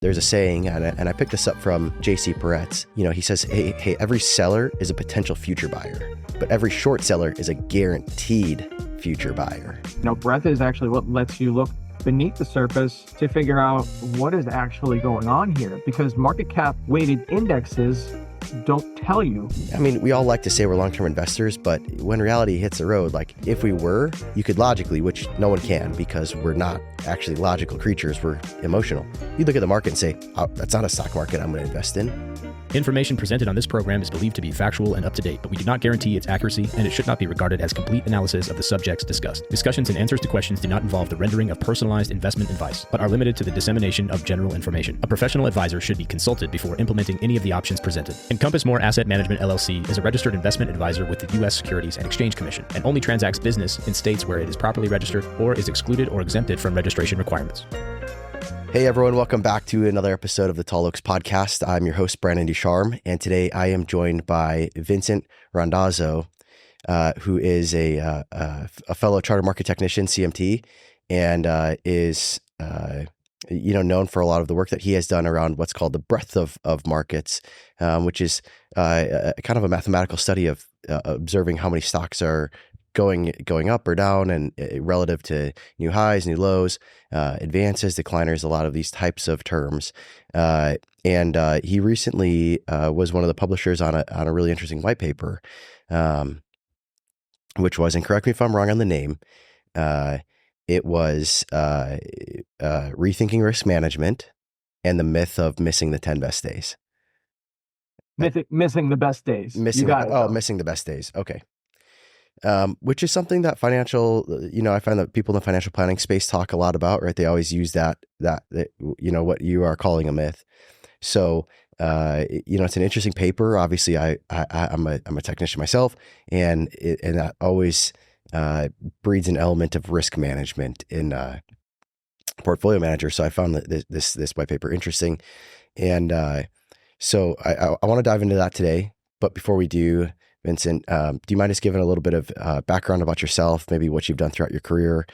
There's a saying, and I picked this up from JC Peretz. He says, hey, every seller is a potential future buyer, but every short seller is a guaranteed future buyer. Breadth is actually what lets you look beneath the surface to figure out what is actually going on here, because market cap weighted indexes don't tell you. I mean, we all like to say we're long-term investors, but when reality hits the road, like if we were, you could logically, which no one can because we're not actually logical creatures, we're emotional. You look at the market and say, oh, that's not a stock market I'm going to invest in. Information presented on this program is believed to be factual and up to date, but we do not guarantee its accuracy, and it should not be regarded as complete analysis of the subjects discussed. Discussions and answers to questions do not involve the rendering of personalized investment advice, but are limited to the dissemination of general information. A professional advisor should be consulted before implementing any of the options presented. Encompass More Asset Management LLC is a registered investment advisor with the U.S. Securities and Exchange Commission and only transacts business in states where it is properly registered or is excluded or exempted from registration requirements. Hey everyone, welcome back to another episode of the Tall Oaks Podcast. I'm your host, Brandon Ducharme, and today I am joined by Vincent Randazzo, who is a fellow chartered market technician, CMT, and is known for a lot of the work that he has done around what's called the breadth of markets, which is kind of a mathematical study of observing how many stocks are going up or down and relative to new highs, new lows, advances, decliners, a lot of these types of terms. And he recently was one of the publishers on a really interesting white paper, which was, and correct me if I'm wrong on the name, it was Rethinking Risk Management and the Myth of Missing the 10 Best Days. Missing the best days. Missing the best days. Okay. Which is something that I find that people in the financial planning space talk a lot about, right? They always use that what you are calling a myth. So, it's an interesting paper. Obviously I'm a technician myself, and that always, breeds an element of risk management in, portfolio manager. So I found that this white paper interesting. And, so I want to dive into that today, but before we do, Vincent, do you mind just giving a little bit of background about yourself, maybe what you've done throughout your career,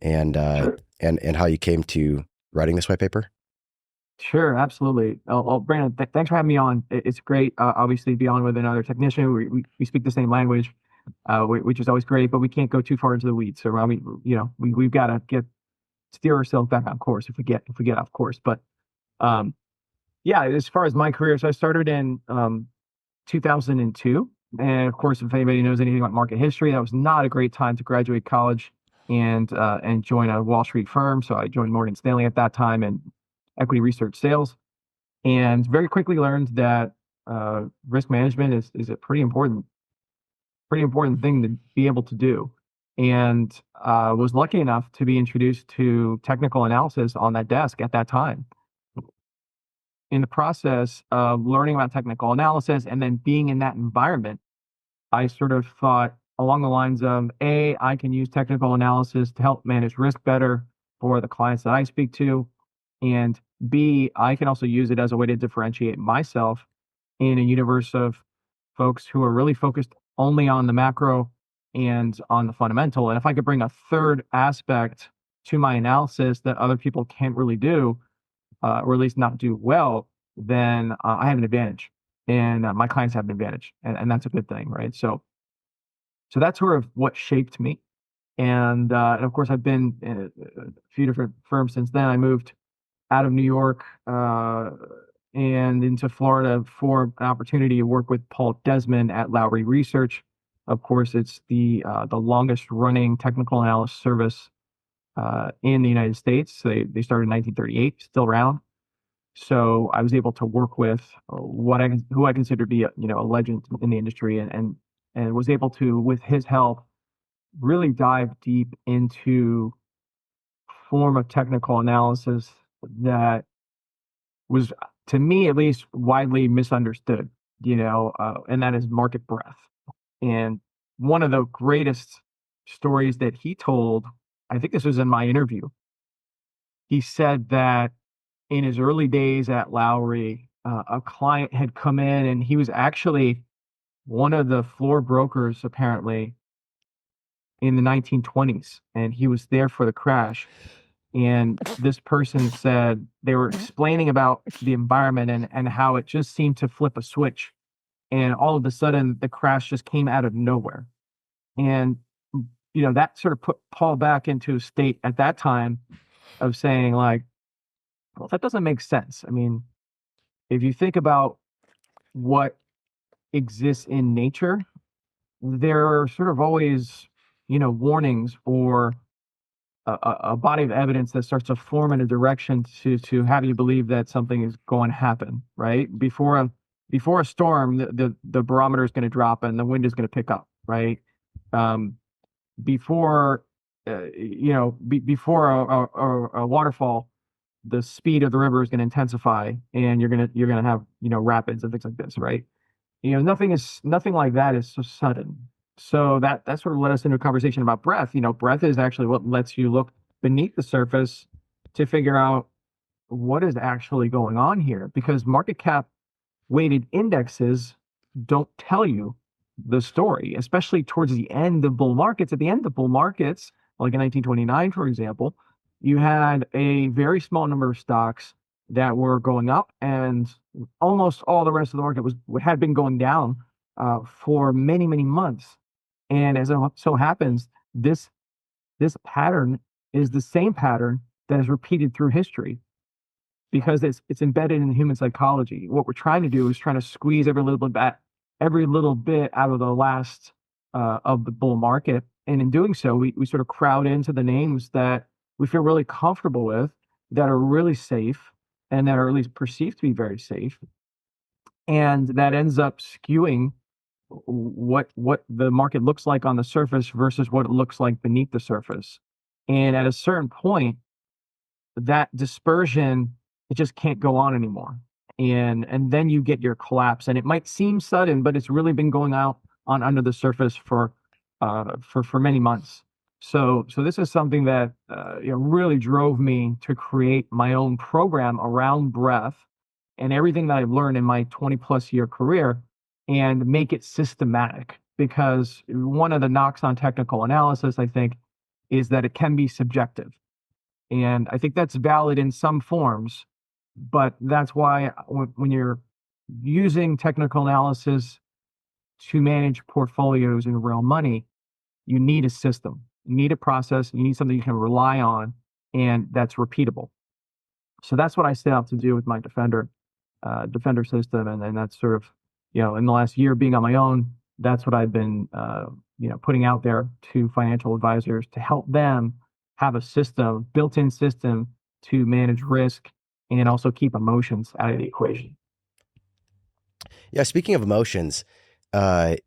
and Sure. and how you came to writing this white paper? Sure, absolutely. Brandon, thanks for having me on. It's great, obviously, to be on with another technician. We speak the same language, which is always great, but we can't go too far into the weeds. So we've got to steer ourselves back on course if we get off course. But as far as my career, so I started in 2002. And of course, if anybody knows anything about market history, that was not a great time to graduate college and join a Wall Street firm. So I joined Morgan Stanley at that time in equity research sales, and very quickly learned that risk management is a pretty important thing to be able to do. And was lucky enough to be introduced to technical analysis on that desk at that time. In the process of learning about technical analysis and then being in that environment, I sort of thought along the lines of, A, I can use technical analysis to help manage risk better for the clients that I speak to, and B, I can also use it as a way to differentiate myself in a universe of folks who are really focused only on the macro and on the fundamental. And if I could bring a third aspect to my analysis that other people can't really do, or at least not do well, then I have an advantage, and my clients have an advantage, and that's a good thing, right? So that's sort of what shaped me, and of course I've been in a few different firms since then. I moved out of New York and into Florida for an opportunity to work with Paul Desmond at Lowry Research. Of course, it's the longest running technical analysis service in the United States. So they started in 1938, still around. So I was able to work with who I consider to be a legend in the industry, and was able to, with his help, really dive deep into form of technical analysis that was, to me at least, widely misunderstood. And that is market breadth. And one of the greatest stories that he told, I think this was in my interview, he said that in his early days at Lowry, a client had come in, and he was actually one of the floor brokers, apparently, in the 1920s, and he was there for the crash. And this person said they were explaining about the environment and how it just seemed to flip a switch. And all of a sudden, the crash just came out of nowhere. And, that sort of put Paul back into a state at that time of saying, like, well, that doesn't make sense. I mean, if you think about what exists in nature, there are sort of always, warnings or a body of evidence that starts to form in a direction to have you believe that something is going to happen, right? Before a storm, the barometer is going to drop and the wind is going to pick up, right? Um, before before a waterfall, the speed of the river is going to intensify, and you're gonna have rapids and things like this, right? Nothing like that is so sudden. So that sort of led us into a conversation about breadth. Breadth is actually what lets you look beneath the surface to figure out what is actually going on here, because market cap weighted indexes don't tell you the story, especially towards the end of bull markets. At the end of bull markets, like in 1929, for example, you had a very small number of stocks that were going up, and almost all the rest of the market had been going down for many, many months. And as it so happens, this pattern is the same pattern that is repeated through history, because it's embedded in human psychology. What we're trying to do is trying to squeeze every little bit out of the last of the bull market, and in doing so, we sort of crowd into the names that we feel really comfortable with, that are really safe, and that are at least perceived to be very safe, and that ends up skewing what the market looks like on the surface versus what it looks like beneath the surface. And at a certain point, that dispersion, it just can't go on anymore. And then you get your collapse, and it might seem sudden, but it's really been going on under the surface for many months. So this is something that really drove me to create my own program around breadth and everything that I've learned in my 20 plus year career, and make it systematic. Because one of the knocks on technical analysis, I think, is that it can be subjective. And I think that's valid in some forms, but that's why when you're using technical analysis to manage portfolios in real money, you need a system, you need a process, you need something you can rely on, and that's repeatable. So that's what I set out to do with my defender system, and that's sort of, in the last year being on my own, that's what I've been putting out there to financial advisors to help them have a system, built-in system, to manage risk and also keep emotions out of the equation. Yeah, speaking of emotions, volatility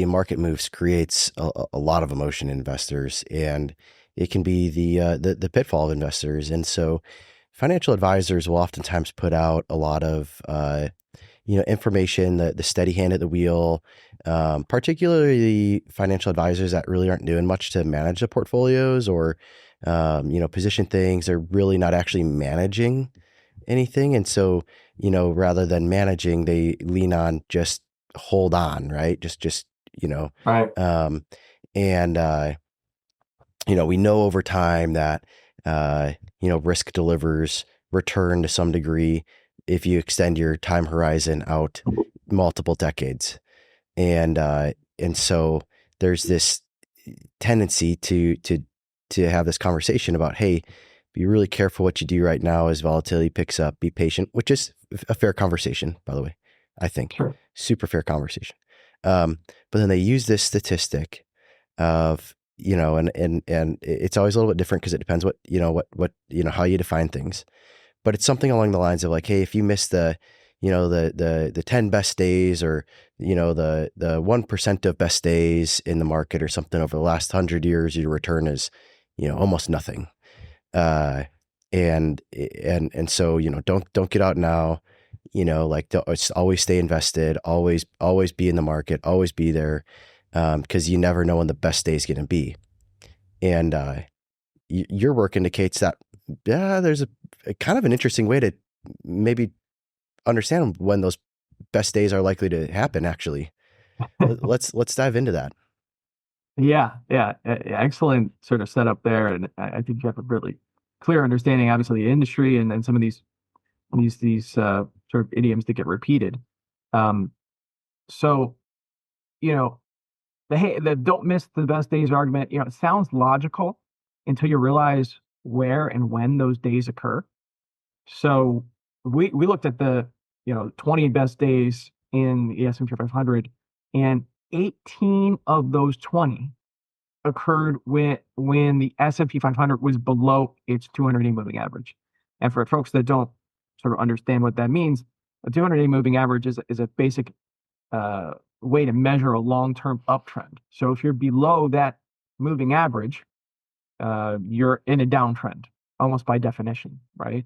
in market moves creates a lot of emotion in investors, and it can be the pitfall of investors. And so financial advisors will oftentimes put out a lot of information, the steady hand at the wheel, particularly financial advisors that really aren't doing much to manage the portfolios or position things. They're really not actually managing anything. And so, rather than managing, they lean on just hold on, right? Right. We know over time that, risk delivers return to some degree if you extend your time horizon out multiple decades. And so there's this tendency to have this conversation about, hey, be really careful what you do right now as volatility picks up, be patient, which is a fair conversation, by the way, I think. Sure. Super fair conversation. But then they use this statistic of, and it's always a little bit different because it depends how you define things. But it's something along the lines of like, hey, if you miss the 10 best days, or, the 1% of best days in the market or something over the last 100 years, your return is, almost nothing. And so, don't get out now, always stay invested, always be in the market, always be there. 'Cause you never know when the best day is going to be. And, your work indicates that, there's a kind of an interesting way to maybe understand when those best days are likely to happen, actually. Let's dive into that. Excellent sort of setup there, and I think you have a really clear understanding, obviously, the industry and then some of these sort of idioms that get repeated. Um, so you know, the don't miss the best days argument, it sounds logical until you realize where and when those days occur. So we looked at the 20 best days in the S&P 500, and 18 of those 20 occurred when the S&P 500 was below its 200-day moving average. And for folks that don't sort of understand what that means, a 200-day moving average is a basic way to measure a long-term uptrend. So if you're below that moving average, you're in a downtrend, almost by definition, right?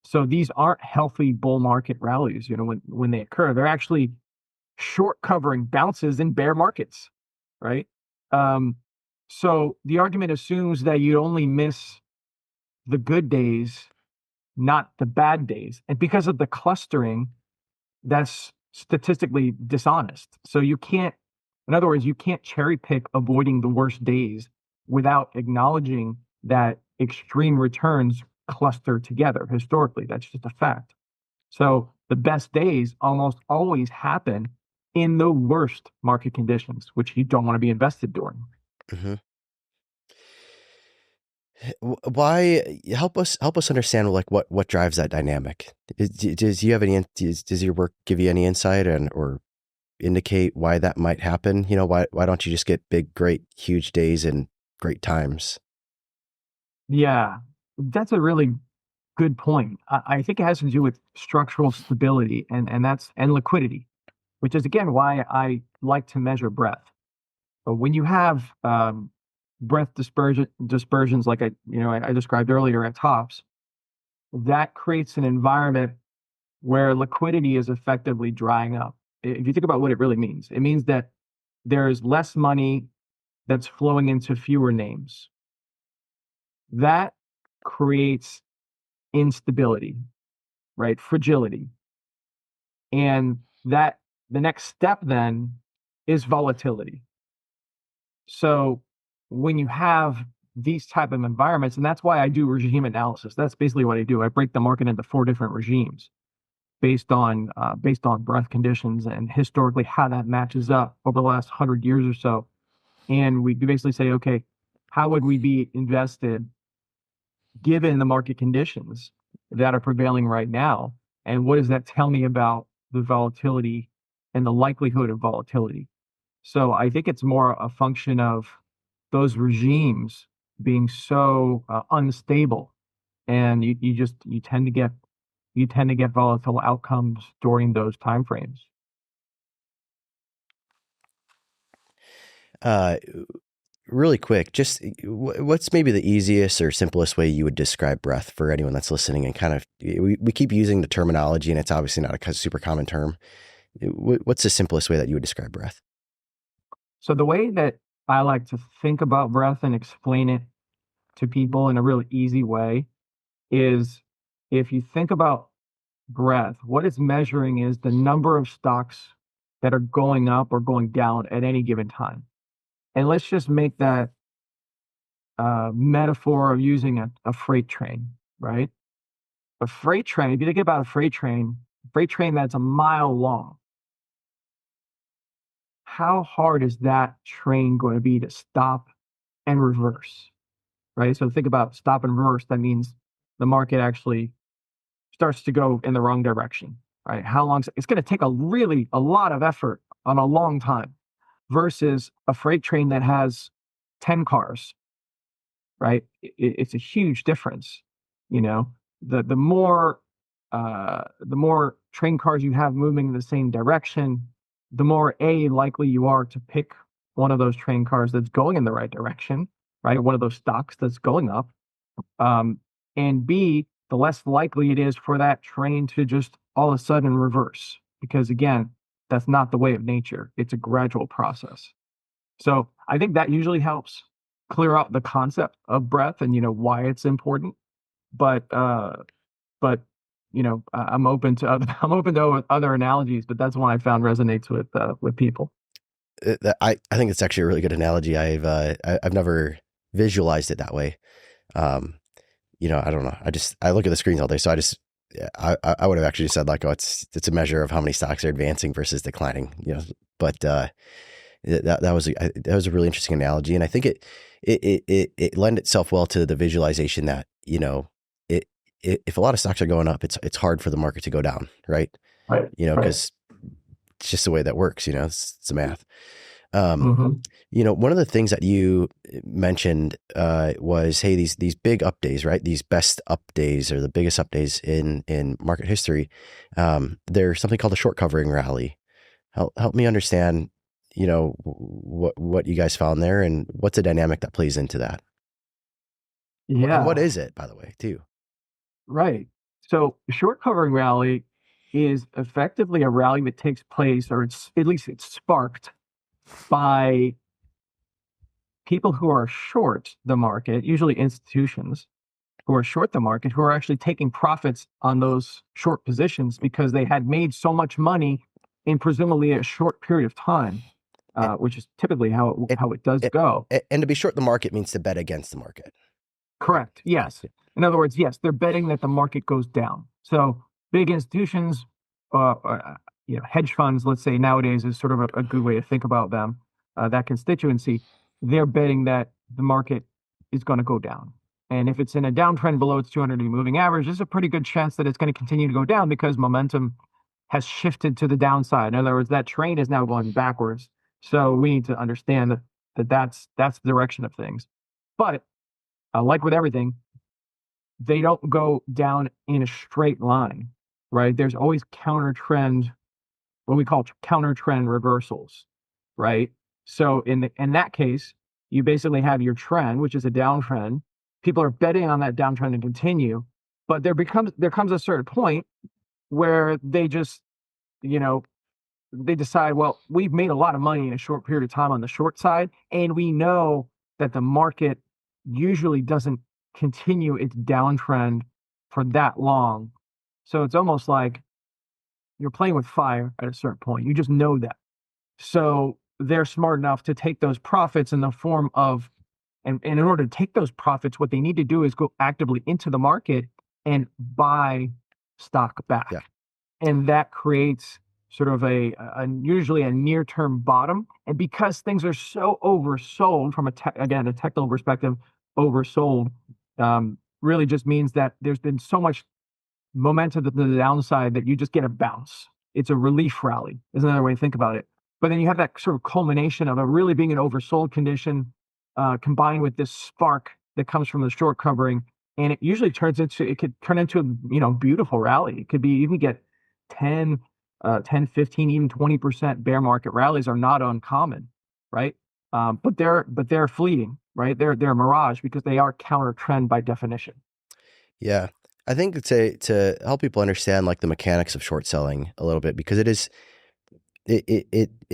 So these aren't healthy bull market rallies. When they occur, they're actually short covering bounces in bear markets, right? So the argument assumes that you only miss the good days, not the bad days. And because of the clustering, that's statistically dishonest. So in other words, you can't cherry pick avoiding the worst days without acknowledging that extreme returns cluster together. Historically, that's just a fact. So the best days almost always happen in the worst market conditions, which you don't want to be invested during. Mm-hmm. Why help us understand like what drives that dynamic? Does you have any does your work give you any insight or indicate why that might happen? Why don't you just get big, great, huge days and great times? Yeah, that's a really good point. I think it has to do with structural stability and liquidity, which is again why I like to measure breadth. But when you have breadth dispersions like I described earlier at tops, that creates an environment where liquidity is effectively drying up. If you think about what it really means, it means that there's less money that's flowing into fewer names. That creates instability, right? Fragility. And that the next step then is volatility. So when you have these type of environments, and that's why I do regime analysis. That's basically what I do. I break the market into 4 different regimes based on breadth conditions and historically how that matches up over the last 100 years or so. And we basically say, okay, how would we be invested given the market conditions that are prevailing right now? And what does that tell me about the volatility and the likelihood of volatility? So I think it's more a function of those regimes being so unstable, and you tend to get volatile outcomes during those timeframes. Really quick, just what's maybe the easiest or simplest way you would describe breadth for anyone that's listening? And kind of, we keep using the terminology, and it's obviously not a super common term. What's the simplest way that you would describe breadth? So the way that I like to think about breadth and explain it to people in a really easy way is if you think about breadth, what it's measuring is the number of stocks that are going up or going down at any given time. And let's just make that metaphor of using a freight train, right? A freight train, if you think about a freight train that's a mile long, how hard is that train going to be to stop and reverse, right? So think about stop and reverse. That means the market actually starts to go in the wrong direction, right? How long? It's going to take a lot of effort on a long time versus a freight train that has 10 cars, right? It's a huge difference. The more train cars you have moving in the same direction, the more likely you are to pick one of those train cars that's going in the right direction, right? One of those stocks that's going up, and B, the less likely it is for that train to just all of a sudden reverse, because again, that's not the way of nature. It's a gradual process. So I think that usually helps clear out the concept of breadth and why it's important. But I'm open to other, I'm open to other analogies, but that's one I found resonates with people. I think it's actually a really good analogy. I've never visualized it that way. I don't know. I look at the screens all day, so I would have actually said like, oh, it's a measure of how many stocks are advancing versus declining. But that was a really interesting analogy, and I think it lend itself well to the visualization that if a lot of stocks are going up, it's hard for the market to go down, right? Right. Because it's just the way that works. It's the math. Mm-hmm. One of the things that you mentioned was, hey, these big up days, right? These best up days or the biggest up days in market history. There's something called a short covering rally. Help me understand, what you guys found there and what's the dynamic that plays into that. Yeah. And what is it, by the way, too? Right. So short covering rally is effectively a rally that takes place, or it's sparked by people who are short the market, usually institutions who are short the market, who are actually taking profits on those short positions because they had made so much money in presumably a short period of time, which is typically how it does go. And to be short the market means to bet against the market. Correct. Yes. In other words, yes, they're betting that the market goes down. So big institutions, hedge funds, let's say nowadays is sort of a good way to think about them. That constituency, they're betting that the market is going to go down. And if it's in a downtrend below its 200-day moving average, there's a pretty good chance that it's going to continue to go down because momentum has shifted to the downside. In other words, that train is now going backwards. So we need to understand that's the direction of things. But like with everything, they don't go down in a straight line, right? There's always counter trend, what we call counter trend reversals, right? So in that case, you basically have your trend, which is a downtrend. People are betting on that downtrend to continue, but there comes a certain point where they just, they decide, well, we've made a lot of money in a short period of time on the short side, and we know that the market usually doesn't continue its downtrend for that long. So it's almost like you're playing with fire at a certain point. You just know that. So they're smart enough to take those profits in the form of, and in order to take those profits, what they need to do is go actively into the market and buy stock back. Yeah. And that creates sort of usually a near-term bottom. And because things are so oversold from a technical perspective, oversold really just means that there's been so much momentum to the downside that you just get a bounce. It's a relief rally, is another way to think about it. But then you have that sort of culmination of a really being an oversold condition combined with this spark that comes from the short covering. And it usually it could turn into a beautiful rally. It could be, you can get 10, 15, even 20% bear market rallies are not uncommon, right? But they're fleeting, right? They're a mirage because they are counter trend by definition. Yeah. I think to help people understand like the mechanics of short selling a little bit, because it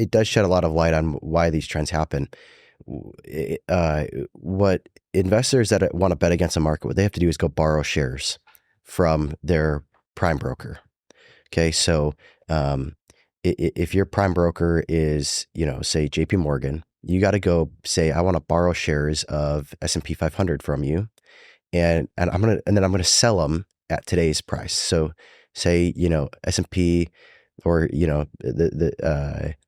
does shed a lot of light on why these trends happen. What investors that want to bet against the market, what they have to do is go borrow shares from their prime broker. Okay. So, if your prime broker is, say JP Morgan, you got to go say, I want to borrow shares of S&P 500 from you. And then I'm going to sell them at today's price. So say, S&P or,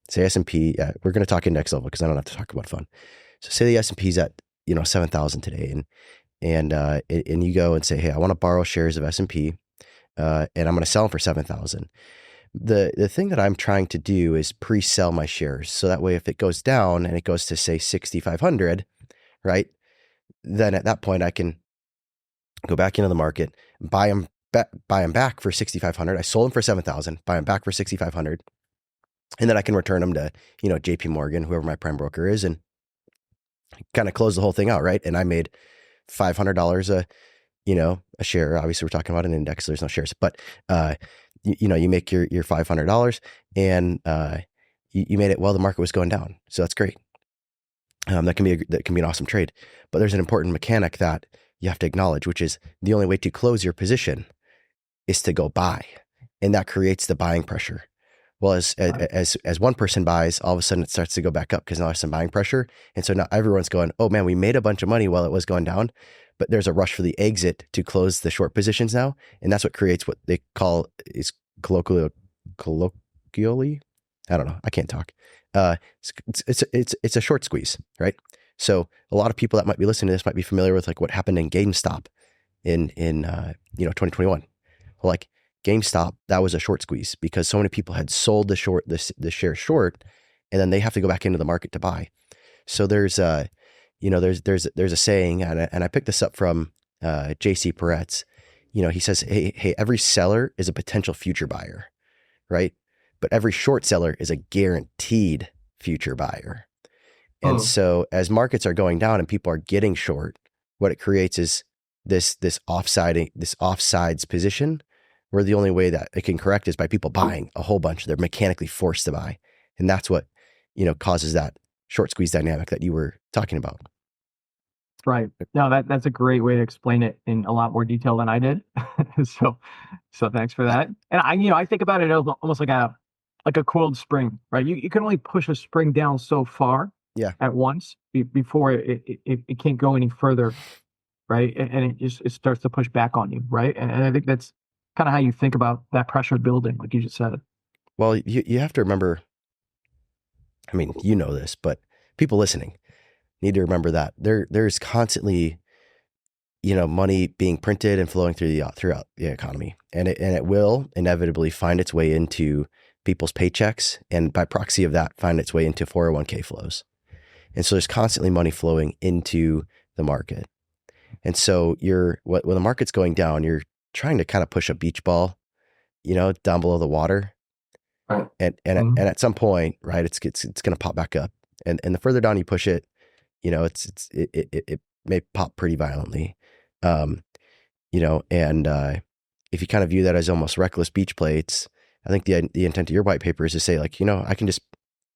say S&P, we're going to talk index level because I don't have to talk about fund. So say the S&P's at, 7,000 today and you go and say, hey, I want to borrow shares of S&P and I'm going to sell them for 7,000. The thing that I'm trying to do is pre-sell my shares. So that way, if it goes down and it goes to say 6,500, right? Then at that point I can go back into the market, buy them back for 6,500. I sold them for 7,000, buy them back for 6,500. And then I can return them to, JP Morgan, whoever my prime broker is, and kind of close the whole thing out. Right. And I made $500 a share. Obviously we're talking about an index. So there's no shares, but, you make your $500 and, you made it while the market was going down. So that's great. That can be an awesome trade, but there's an important mechanic that you have to acknowledge, which is the only way to close your position is to go buy. And that creates the buying pressure, Well, as one person buys, all of a sudden it starts to go back up because now there's some buying pressure. And so now everyone's going, oh man, we made a bunch of money while it was going down, but there's a rush for the exit to close the short positions now. And that's what creates what they call is colloquially, I don't know, I can't talk. It's a short squeeze, right? So a lot of people that might be listening to this might be familiar with like what happened in GameStop in 2021. Well, like GameStop, that was a short squeeze because so many people had sold the share short, and then they have to go back into the market to buy. So there's a saying, and I picked this up from JC Peretz. He says, hey, every seller is a potential future buyer, right? But every short seller is a guaranteed future buyer. And so as markets are going down and people are getting short, what it creates is this offsides position, where the only way that it can correct is by people buying a whole bunch. They're mechanically forced to buy. And that's what, causes that short squeeze dynamic that you were talking about. Right. No, that's a great way to explain it in a lot more detail than I did. So thanks for that. And I think about it as almost like a coiled spring, right? You can only push a spring down so far at once before it can't go any further, right? And it starts to push back on you, right? And I think that's kind of how you think about that pressure building, like you just said. Well, you have to remember, I mean, this, but people listening need to remember that there's constantly, money being printed and flowing throughout the economy, and it will inevitably find its way into people's paychecks, and by proxy of that, find its way into 401k flows. And so there's constantly money flowing into the market. And so when the market's going down, you're trying to kind of push a beach ball, down below the water. Right. And at some point, right, it's going to pop back up. And the further down you push it, it may pop pretty violently. And if you kind of view that as almost reckless beach plates, I think the intent of your white paper is to say, like, I can just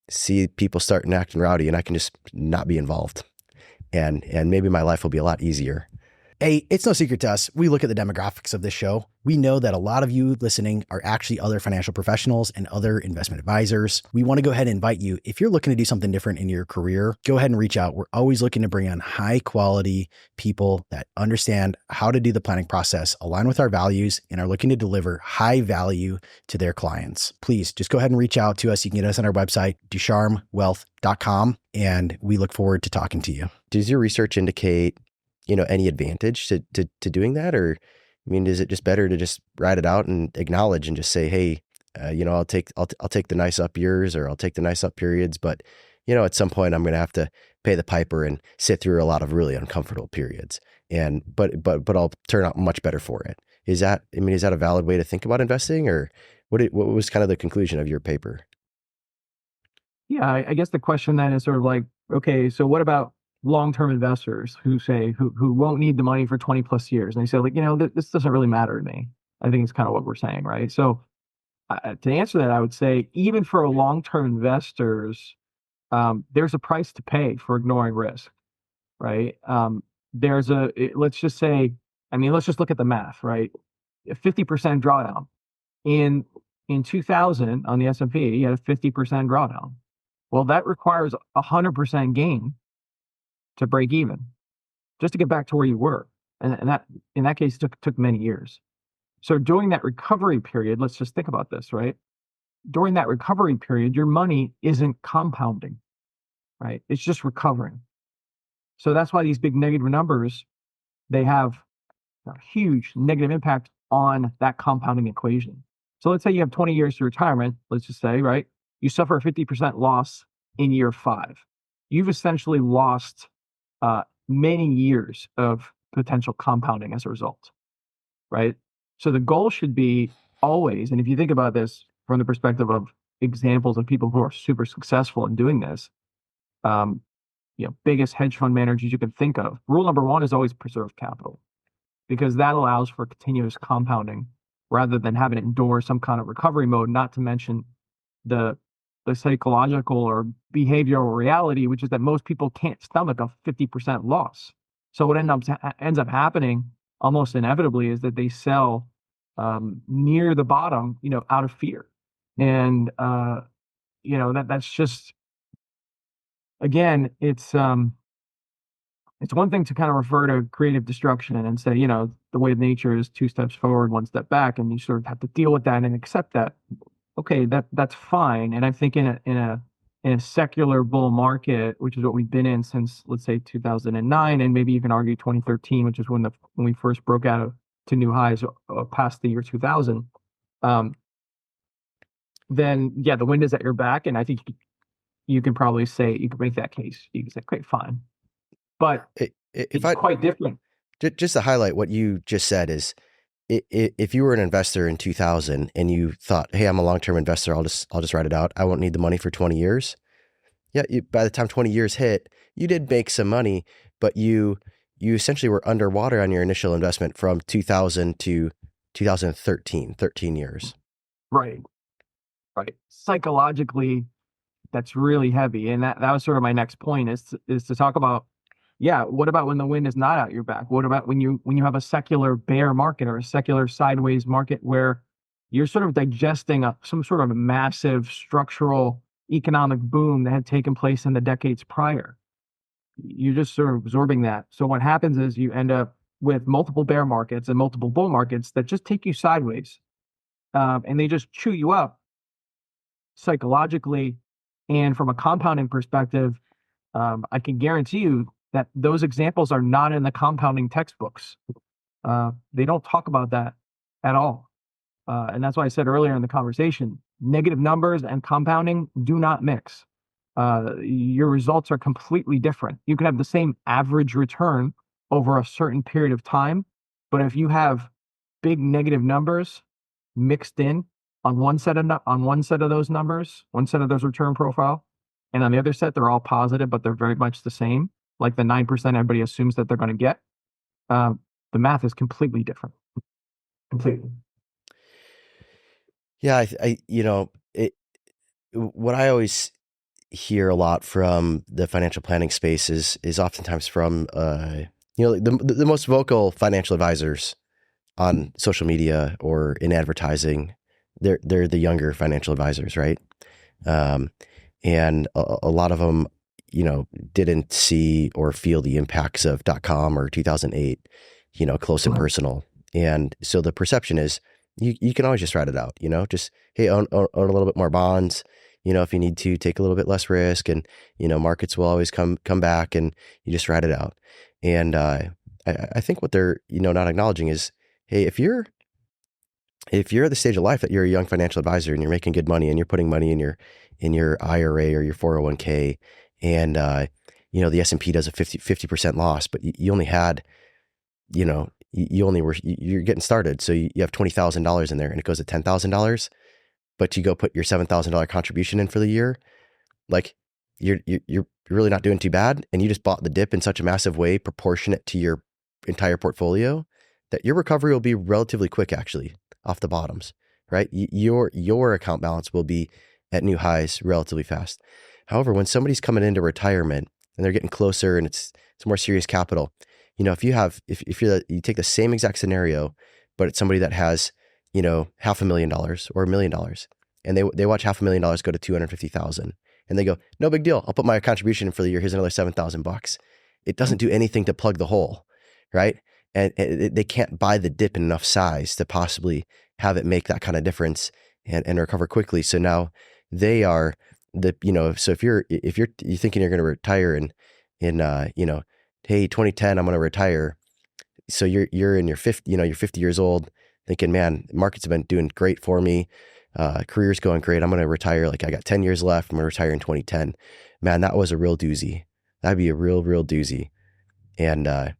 see people starting acting rowdy and I can just not be involved. And maybe my life will be a lot easier. Hey, it's no secret to us. We look at the demographics of this show. We know that a lot of you listening are actually other financial professionals and other investment advisors. We want to go ahead and invite you. If you're looking to do something different in your career, go ahead and reach out. We're always looking to bring on high quality people that understand how to do the planning process, align with our values, and are looking to deliver high value to their clients. Please just go ahead and reach out to us. You can get us on our website, ducharmewealth.com, and we look forward to talking to you. Does your research indicate any advantage to doing that? Or, I mean, is it just better to just write it out and acknowledge and just say, hey, I'll take the nice up years, or I'll take the nice up periods, but at some point I'm going to have to pay the piper and sit through a lot of really uncomfortable periods, but I'll turn out much better for it. Is that a valid way to think about investing, or what was kind of the conclusion of your paper? Yeah, I guess the question then is sort of like, okay, so what about long-term investors who won't need the money for 20 plus years? And they say, like, this doesn't really matter to me. I think it's kind of what we're saying, right? So to answer that, I would say even for long-term investors, there's a price to pay for ignoring risk, right? Let's just look at the math, right? A 50% drawdown in 2000 on the S&P, you had a 50% drawdown. Well, that requires 100% gain to break even, just to get back to where you were. And that, in that case, took many years. So during that recovery period, let's just think about this, right? During that recovery period, your money isn't compounding, right? It's just recovering. So that's why these big negative numbers, they have a huge negative impact on that compounding equation. So let's say you have 20 years to retirement, let's just say, right? You suffer a 50% loss in year 5. You've essentially lost many years of potential compounding as a result, right? So the goal should be always, and if you think about this from the perspective of examples of people who are super successful in doing this, biggest hedge fund managers you can think of, rule number 1 is always preserve capital, because that allows for continuous compounding rather than having it endure some kind of recovery mode, not to mention the psychological or behavioral reality, which is that most people can't stomach a 50% loss. So what ends up happening almost inevitably is that they sell near the bottom, out of fear. And, that's just, again, it's one thing to kind of refer to creative destruction and say, the way of nature is 2 steps forward, 1 step back, and you sort of have to deal with that and accept that. Okay, that's fine. And I think in a secular bull market, which is what we've been in since, let's say, 2009, and maybe you can argue 2013, which is when we first broke out to new highs past the year 2000. Then yeah, the wind is at your back, and I think you can probably say, you can make that case. You can say, okay, fine, but it's quite different. Just to highlight what you just said is, if you were an investor in 2000 and you thought, hey, I'm a long-term investor, I'll just write it out, I won't need the money for 20 years. Yeah, by the time 20 years hit, you did make some money, but you essentially were underwater on your initial investment from 2000 to 2013, 13 years. Right. Psychologically, that's really heavy. And that was sort of my next point is to talk about, what about when the wind is not at your back? What about when you have a secular bear market or a secular sideways market where you're sort of digesting some sort of massive structural economic boom that had taken place in the decades prior? You're just sort of absorbing that. So what happens is you end up with multiple bear markets and multiple bull markets that just take you sideways, and they just chew you up psychologically. And from a compounding perspective, I can guarantee you that those examples are not in the compounding textbooks. They don't talk about that at all. And that's why I said earlier in the conversation, negative numbers and compounding do not mix. Your results are completely different. You can have the same average return over a certain period of time, but if you have big negative numbers mixed in on one set of those numbers, one set of those return profile, and on the other set they're all positive, but they're very much the same, like the 9% everybody assumes that they're going to get, the math is completely different. Completely. Yeah, what I always hear a lot from the financial planning space is oftentimes from the most vocal financial advisors on social media or in advertising. They're the younger financial advisors, right? And a lot of them, didn't see or feel the impacts of .com or 2008, close and personal. And so the perception is you can always just write it out, just, hey, own a little bit more bonds, if you need to take a little bit less risk, and, markets will always come back, and you just write it out. And I think what they're, not acknowledging is, hey, if you're at the stage of life that you're a young financial advisor and you're making good money and you're putting money in your IRA or your 401k, and the S&P does a 50% loss, but you only had, you're getting started, so you have $20,000 in there and it goes to $10,000, but you go put your $7,000 contribution in for the year, like you're really not doing too bad, and you just bought the dip in such a massive way proportionate to your entire portfolio that your recovery will be relatively quick, actually, off the bottoms, right? Your account balance will be at new highs relatively fast. However, when somebody's coming into retirement and they're getting closer and it's more serious capital, if you take the same exact scenario, but it's somebody that has, $500,000 or $1 million, and they watch $500,000 go to 250,000, and they go, no big deal, I'll put my contribution in for the year, here's another $7,000. It doesn't do anything to plug the hole, right? And they can't buy the dip in enough size to possibly have it make that kind of difference and recover quickly. So now they are so if you're thinking you're going to retire in hey, 2010, I'm going to retire. So you're in your 50, you're 50 years old thinking, man, markets have been doing great for me. Career's going great. I'm going to retire. Like, I got 10 years left. I'm going to retire in 2010. Man, that was a real doozy. That'd be a real doozy. And,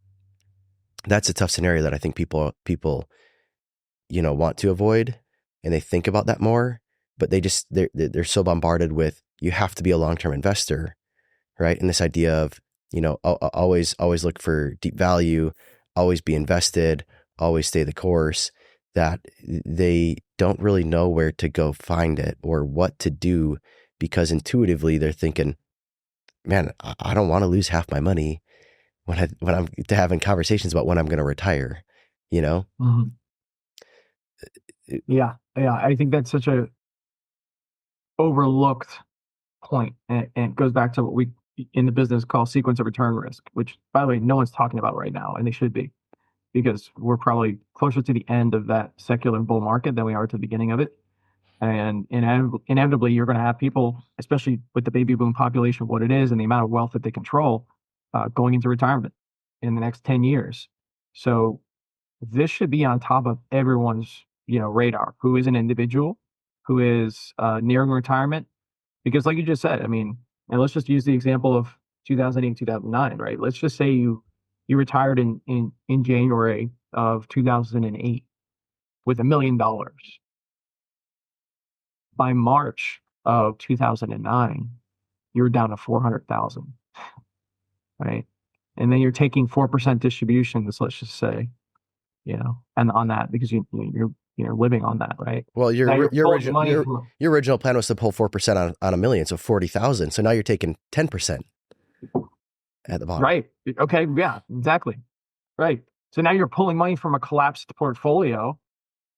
that's a tough scenario that I think people, want to avoid, and they think about that more, but they're so bombarded with, you have to be a long-term investor, right? And this idea of, always look for deep value, always be invested, always stay the course, that they don't really know where to go find it or what to do, because intuitively they're thinking, man, I don't want to lose half my money when I'm having conversations about when I'm going to retire, Mm-hmm. Yeah. I think that's such a overlooked point, and it goes back to what we in the business call sequence of return risk, which, by the way, no one's talking about right now, and they should be, because we're probably closer to the end of that secular bull market than we are to the beginning of it. And inevitably, you're going to have people, especially with the baby boom population, what it is, and the amount of wealth that they control, going into retirement in the next 10 years. So this should be on top of everyone's, radar, who is an individual, who is nearing retirement. Because like you just said, I mean, and let's just use the example of 2008, 2009, right? Let's just say you retired in January of 2008 with $1 million. By March of 2009, you're down to 400,000, right? And then you're taking 4% distributions, let's just say, and on that, because you're living on that, right? Well, your Now your original plan was to pull 4% on $1 million, so 40,000. So now you're taking 10% at the bottom. Right. Okay. Yeah, exactly. Right. So now you're pulling money from a collapsed portfolio.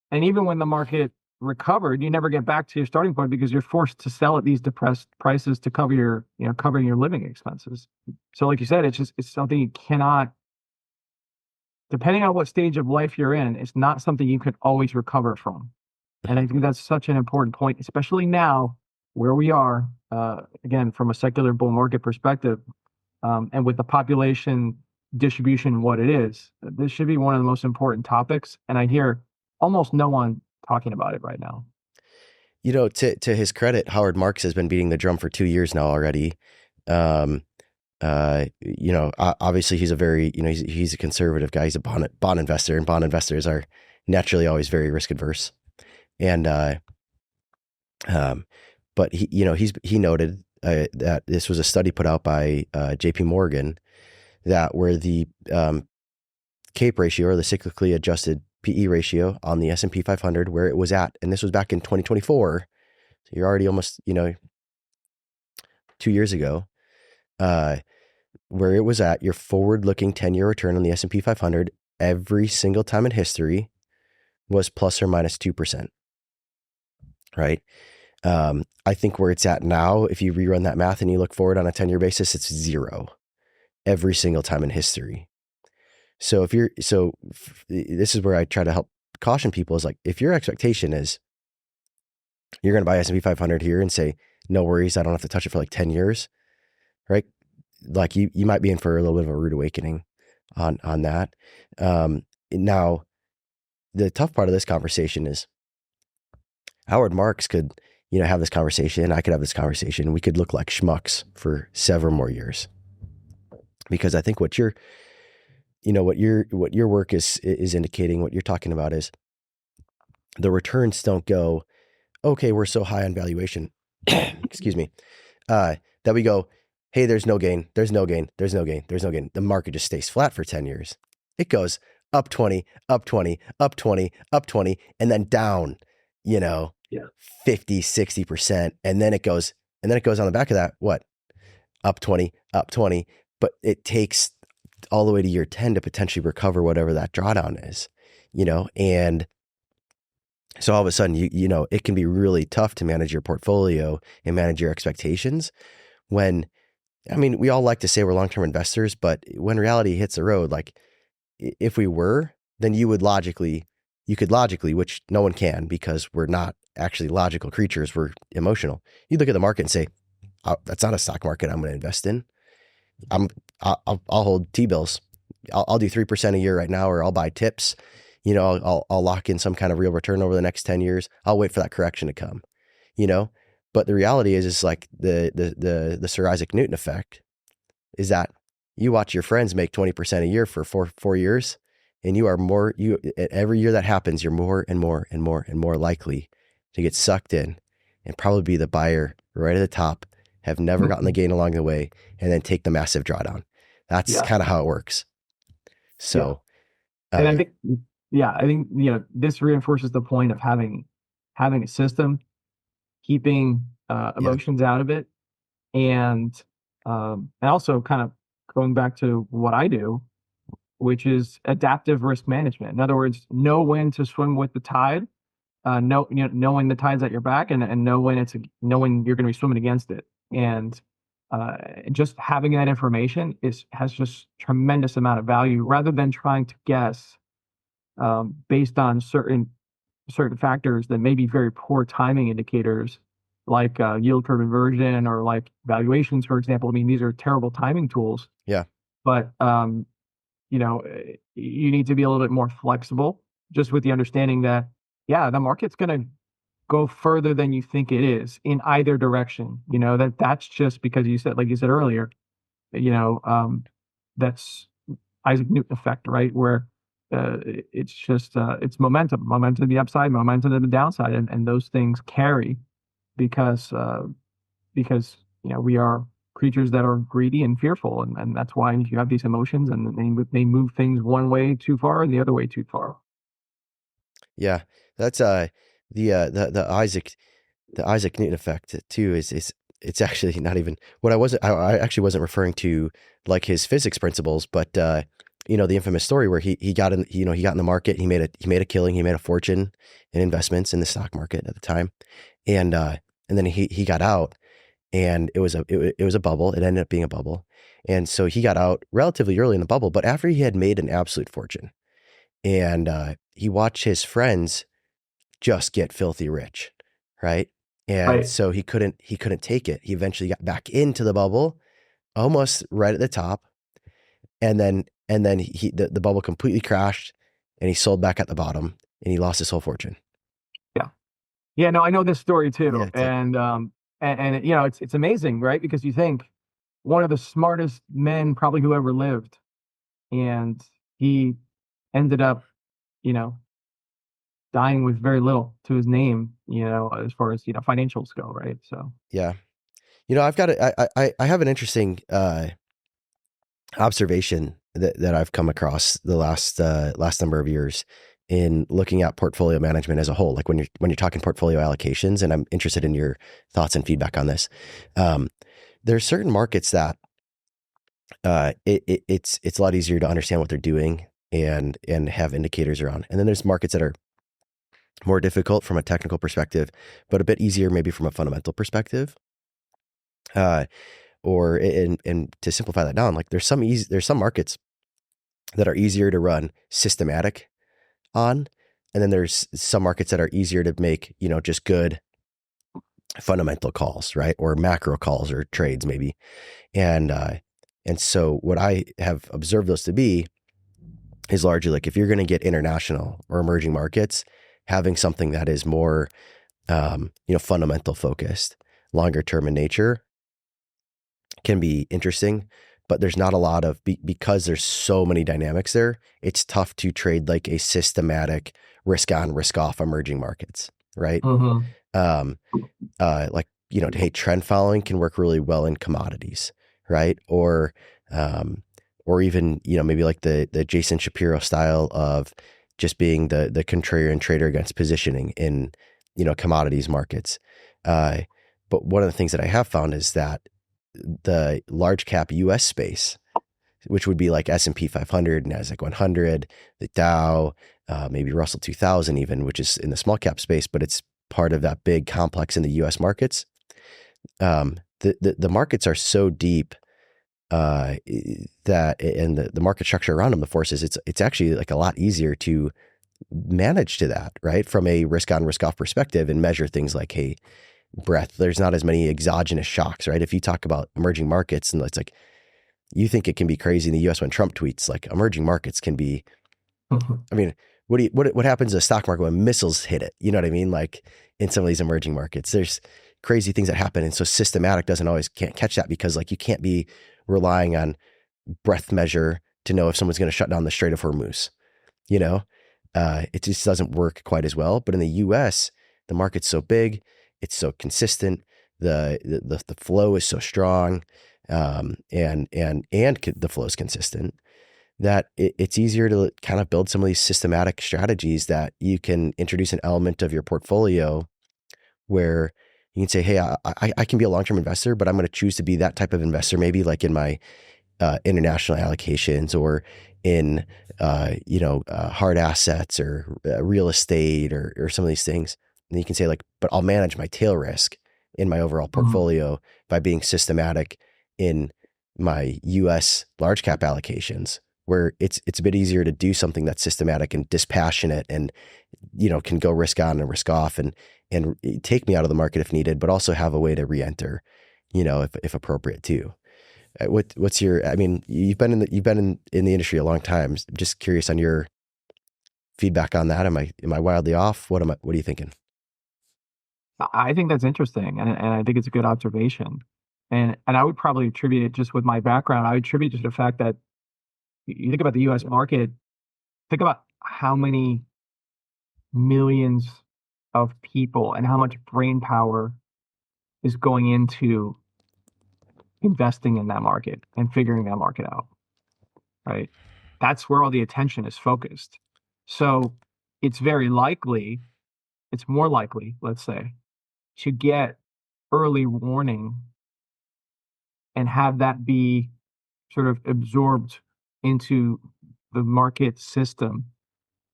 And even when the market recovered, you never get back to your starting point because you're forced to sell at these depressed prices to cover your, covering your living expenses. So like you said, it's something you cannot, depending on what stage of life you're in, it's not something you could always recover from. And I think that's such an important point, especially now where we are, again, from a secular bull market perspective, and with the population distribution, what it is, this should be one of the most important topics. And I hear almost no one talking about it right now. To his credit, Howard Marks has been beating the drum for 2 years now already. Obviously he's a very, he's a conservative guy. He's a bond investor, and bond investors are naturally always very risk adverse. And, but he noted that this was a study put out by JP Morgan, that where the CAPE ratio, or the cyclically adjusted PE ratio on the S&P 500, where it was at, and this was back in 2024. So you're already almost, 2 years ago, where it was at, your forward-looking 10-year return on the S&P 500 every single time in history was plus or minus 2%, right? I think where it's at now, if you rerun that math and you look forward on a 10-year basis, it's 0 every single time in history. So this is where I try to help caution people, is like, if your expectation is you're going to buy S&P 500 here and say, no worries, I don't have to touch it for like 10 years, right? Like you might be in for a little bit of a rude awakening on that. Now, the tough part of this conversation is Howard Marks could, have this conversation. I could have this conversation. We could look like schmucks for several more years, because I think what your work is indicating, what you're talking about, is the returns don't go, okay, we're so high on valuation, excuse me, that we go, hey, there's no gain, there's no gain, there's no gain, there's no gain. The market just stays flat for 10 years. It goes up 20, up 20, up 20, up 20, and then down, 50, 60%. And then it goes on the back of that, what? Up 20, up 20. But it takes all the way to year 10 to potentially recover whatever that drawdown is, and so all of a sudden, it can be really tough to manage your portfolio and manage your expectations when, we all like to say we're long-term investors, but when reality hits the road, like if we were, then you could logically, which no one can, because we're not actually logical creatures, we're emotional. You look at the market and say, that's not a stock market I'm going to invest in. I'll hold T-bills. I'll do 3% a year right now, or I'll buy tips. I'll lock in some kind of real return over the next 10 years. I'll wait for that correction to come, But the reality is like the Sir Isaac Newton effect is that you watch your friends make 20% a year for four years, and every year that happens, you're more and more and more and more likely to get sucked in and probably be the buyer right at the top, have never gotten the gain along the way, and then take the massive drawdown. That's kind of how it works. So, and I think, this reinforces the point of having a system, keeping emotions out of it, and also kind of going back to what I do, which is adaptive risk management. In other words, know when to swim with the tide, knowing the tides at your back and know when knowing you're going to be swimming against it. And just having that information has just tremendous amount of value rather than trying to guess based on certain factors that may be very poor timing indicators, like yield curve inversion or like valuations, for example. I mean, these are terrible timing tools. Yeah. But you know, you need to be a little bit more flexible, just with the understanding that, yeah, the market's going to go further than you think it is in either direction. You know, that's just because like you said earlier, you know, that's Isaac Newton effect, right? Where it's just it's momentum to the upside, momentum to the downside, and those things carry because you know, we are creatures that are greedy and fearful, and that's why you have these emotions, and they move things one way too far and the other way too far. Yeah, that's the Isaac Newton effect too is it's actually not even what I actually wasn't referring to like his physics principles, but you know, the infamous story where he got in, you know, he got in the market, he made a killing, he made a fortune in investments in the stock market at the time, and then he got out, and it was a bubble. It ended up being a bubble, and so he got out relatively early in the bubble, but after he had made an absolute fortune, and he watched his friends just get filthy rich, right? And Right. so he couldn't take it. He eventually got back into the bubble, almost right at the top, and then the bubble completely crashed, and he sold back at the bottom, and he lost his whole fortune. Yeah, no, I know this story too, Yeah, it's like- and you know, it's amazing, right? Because you think one of the smartest men probably who ever lived, and he ended up, you know, dying with very little to his name, you know, as far as, you know, financials go, right? So Yeah, you know, I have an interesting observation that I've come across the last number of years in looking at portfolio management as a whole. Like when you're talking portfolio allocations, and I'm interested in your thoughts and feedback on this. There's certain markets that it's a lot easier to understand what they're doing and have indicators around. And then there's markets that are more difficult from a technical perspective, but a bit easier maybe from a fundamental perspective. Or to simplify that down, like there's some markets that are easier to run systematic on, and then there's some markets that are easier to make, you know, just good fundamental calls, right? Or macro calls or trades maybe. And so what I have observed those to be is largely like, if you're going to get international or emerging markets, having something that is more, you know, fundamental focused, longer term in nature can be interesting, but there's not a lot of, because there's so many dynamics there, it's tough to trade like a systematic risk on, risk off emerging markets, right? Like, you know, hey, trend following can work really well in commodities, right? Or even, you know, maybe like the Jason Shapiro style of just being the contrarian trader against positioning in, you know, commodities markets. But one of the things that I have found is that the large cap US space, which would be like S&P 500, NASDAQ 100, the Dow, maybe Russell 2000 even, which is in the small cap space, but it's part of that big complex in the US markets. The markets are so deep that, and the market structure around them, the forces, it's actually like a lot easier to manage to that, right? From a risk on, risk off perspective, and measure things like, hey, breadth. There's not as many exogenous shocks, right? If you talk about emerging markets, and it's like, you think it can be crazy in the US when Trump tweets, like emerging markets can be, I mean, what happens to the stock market when missiles hit it? You know what I mean? Like in some of these emerging markets, there's crazy things that happen. And so systematic can't catch that, because like you can't be relying on breadth measure to know if someone's going to shut down the Strait of Hormuz, you know? It just doesn't work quite as well. But in the US, the market's so big, it's so consistent, the flow is so strong, and the flow is consistent, that it's easier to kind of build some of these systematic strategies that you can introduce an element of your portfolio where you can say, hey, I can be a long-term investor, but I'm going to choose to be that type of investor, maybe like in my international allocations or in hard assets or real estate or some of these things. And you can say like, but I'll manage my tail risk in my overall portfolio by being systematic in my US large cap allocations, where it's a bit easier to do something that's systematic and dispassionate and, can go risk on and risk off and take me out of the market if needed, but also have a way to re-enter, if appropriate too. What's your, I mean, you've been in the industry a long time. I'm just curious on your feedback on that. Am I wildly off? What are you thinking? I think that's interesting, and I think it's a good observation. And I would probably attribute it, just with my background, I would attribute it to the fact that you think about the US market, think about how many millions of people and how much brain power is going into investing in that market and figuring that market out, right? That's where all the attention is focused. So it's more likely, let's say, to get early warning and have that be sort of absorbed into the market system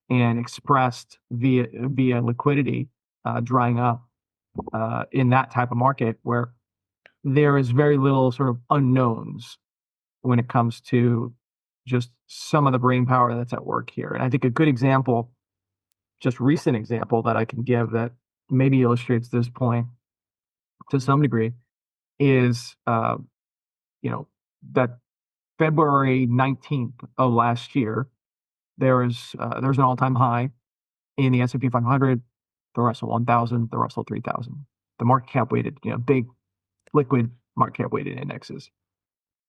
and expressed via liquidity drying up in that type of market where there is very little sort of unknowns when it comes to just some of the brain power that's at work here. And I think a good example, just recent example that I can give that maybe illustrates this point to some degree is, that February 19th of last year, there was an all-time high in the S&P 500, the Russell 1000, the Russell 3000, the market cap weighted, big liquid market cap weighted indexes.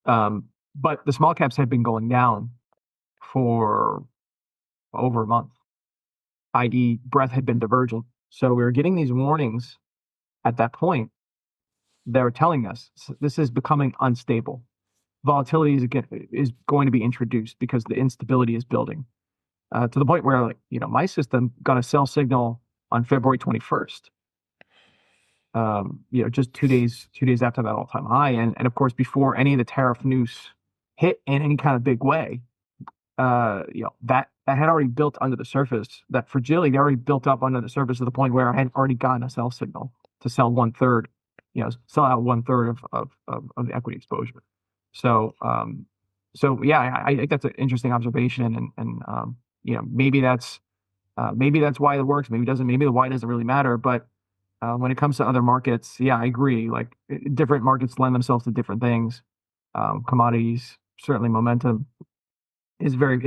But the small caps had been going down for over a month, i.e. breadth had been divergent. So we were getting these warnings at that point. They were telling us this is becoming unstable. Volatility is going to be introduced because the instability is building to the point where, my system got a sell signal on February 21st. Just 2 days after that all-time high, and of course before any of the tariff news hit in any kind of big way. That had already built under the surface. That fragility already built up under the surface to the point where I had already gotten a sell signal to sell 1/3, sell out 1/3 of the equity exposure. So, yeah, I think that's an interesting observation, and maybe that's why it works. Maybe it doesn't. Maybe the why doesn't really matter. But when it comes to other markets, yeah, I agree. Like, different markets lend themselves to different things. Commodities, certainly momentum is very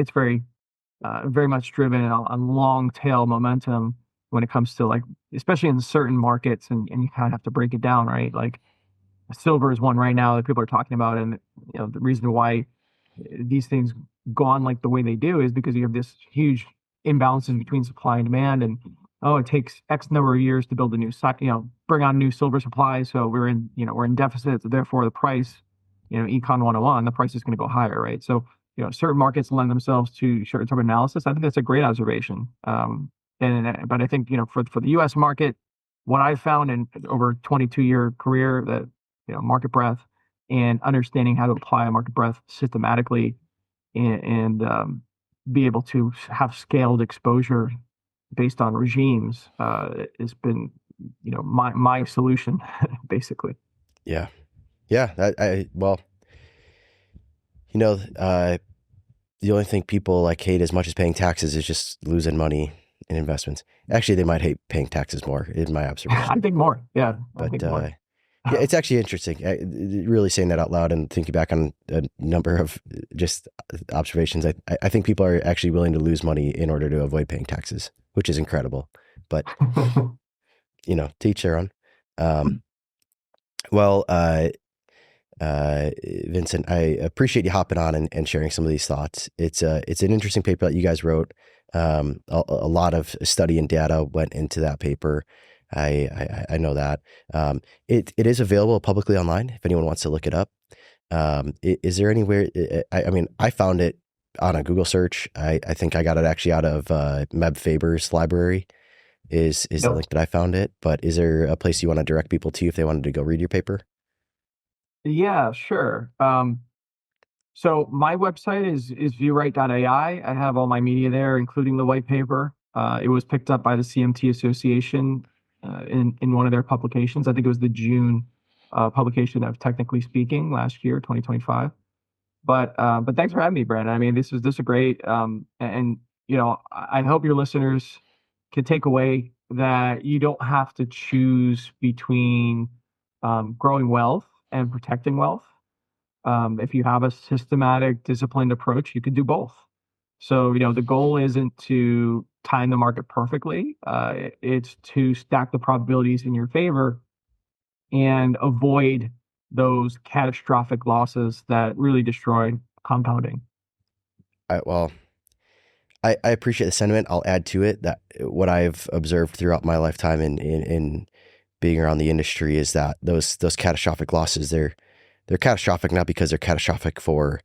much driven on long tail momentum when it comes to, like, especially in certain markets, and you kind of have to break it down, right? Like, silver is one right now that people are talking about, and the reason why these things go on like the way they do is because you have this huge imbalances between supply and demand, and it takes X number of years to build a new bring on new silver supply, so we're in deficit, so therefore the price, econ 101, the price is going to go higher, right? So certain markets lend themselves to short-term analysis. I think that's a great observation. But I think for the U.S. market, what I've found in over a 22-year career, that market breadth and understanding how to apply a market breadth systematically and be able to have scaled exposure based on regimes has been my solution basically. Yeah. The only thing people like hate as much as paying taxes is just losing money in investments. Actually, they might hate paying taxes more, in my observation. I think more. Yeah. But yeah, it's actually interesting. Really saying that out loud and thinking back on a number of just observations. I think people are actually willing to lose money in order to avoid paying taxes, which is incredible. But to each their own. Vincent, I appreciate you hopping on and sharing some of these thoughts. It's an interesting paper that you guys wrote. A lot of study and data went into that paper. I know that. It is available publicly online if anyone wants to look it up. Is there anywhere? I found it on a Google search. I think I got it actually out of Meb Faber's library. Is the link that I found it? But is there a place you want to direct people to if they wanted to go read your paper? Yeah, sure. So my website is viewright.ai. I have all my media there, including the white paper. It was picked up by the CMT Association in one of their publications. I think it was the June publication of Technically Speaking last year, 2025. But thanks for having me, Brandon. I mean, this is great. And I hope your listeners can take away that you don't have to choose between growing wealth and protecting wealth. If you have a systematic, disciplined approach, you can do both. So, the goal isn't to time the market perfectly. It's to stack the probabilities in your favor and avoid those catastrophic losses that really destroy compounding. I appreciate the sentiment. I'll add to it that what I've observed throughout my lifetime in being around the industry is that those catastrophic losses, they're catastrophic not because they're catastrophic for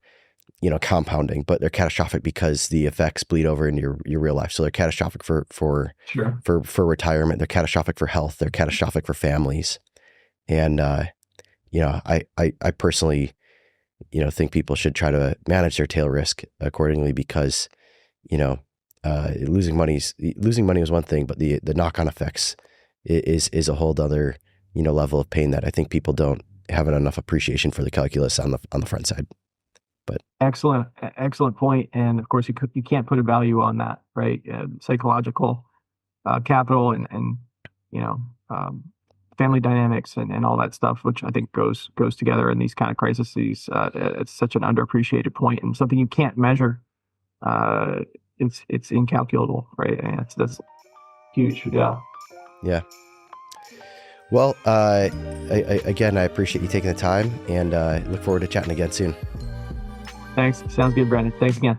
compounding, but they're catastrophic because the effects bleed over into your real life. So they're catastrophic for retirement. They're catastrophic for health. They're catastrophic for families. And I personally think people should try to manage their tail risk accordingly, because losing money is one thing, but the knock-on effects is a whole other level of pain that I think people don't have enough appreciation for the calculus on the front side. But excellent point. And of course, you can't put a value on that, right? Psychological capital and family dynamics and all that stuff, which I think goes together in these kind of crises. It's such an underappreciated point and something you can't measure. It's incalculable, right? And that's huge. Yeah. Yeah. Well, again, I appreciate you taking the time, and look forward to chatting again soon. Thanks. Sounds good, Brandon. Thanks again.